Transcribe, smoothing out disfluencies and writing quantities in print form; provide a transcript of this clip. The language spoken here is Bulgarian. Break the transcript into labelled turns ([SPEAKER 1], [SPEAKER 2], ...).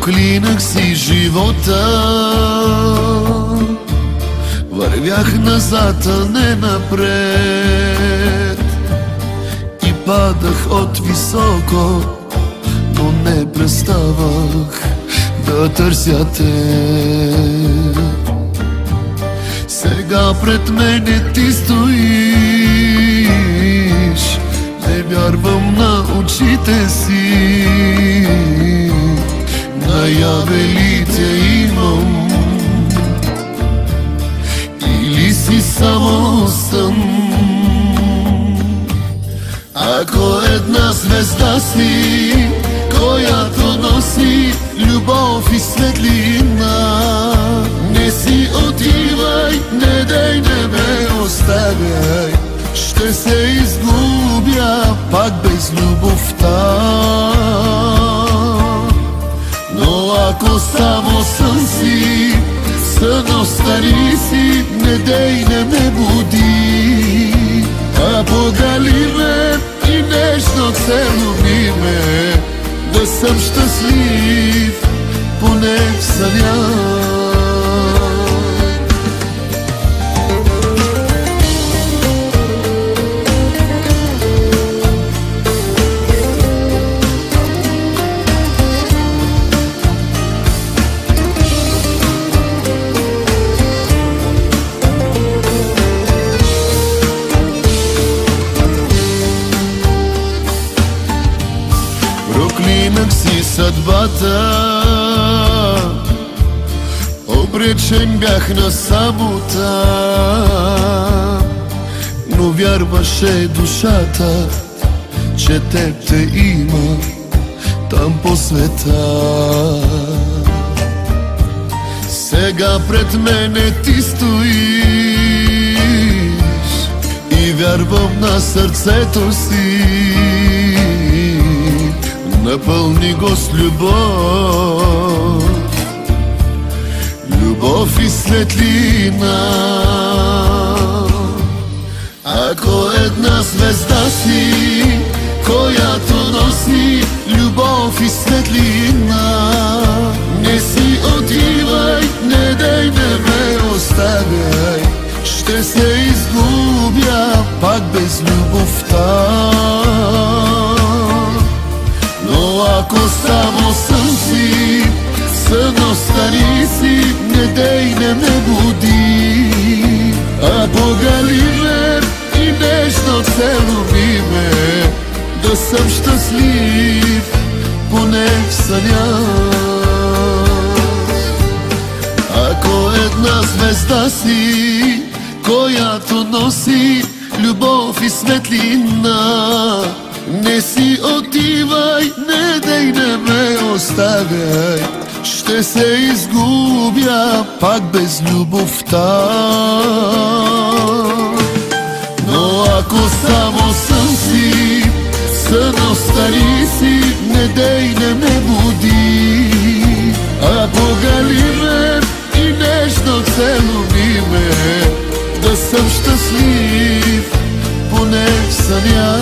[SPEAKER 1] Проклинах си живота, вървях назад, а не напред, и падах от високо, но не преставах да търся те. Сега пред мене ти стоиш, не вярвам на очите си. Наяве ли те имам, или си само сън? Ако една звезда си, която носи любов и светлина, не си отивай, не дей, не ме оставяй, ще се изгубя пак без любовта. Но ако само сън си, сън остари си, не дей, не ме буди, а погали ме и нежно целуни ме, да съм щастлив поне в съня. Проклинах си съдбата, обречен бях на самота, но вярваше душата, че теб те има там по света. Сега пред мене ти стоиш и вярвам на сърцето си. Напълни го с любов, любов и светлина. Ако една звезда си, която носи любов и светлина, не си отивай, не дей, не ме оставяй, ще се изгубя пак без любовта. Но ако само сън си, сън остари си, не дей, не ме буди, а погали ме и нежно целуни ме, да съм щастлив поне в съня. Ако една звезда си, която носи любов и светлина, не си отивай, не дей, не ме оставяй, ще се изгубя пак без любовта. Но ако само сън си, сън остари си, не дей, не ме буди, а погали ме и нежно целуни ме, да съм щастлив поне в съня.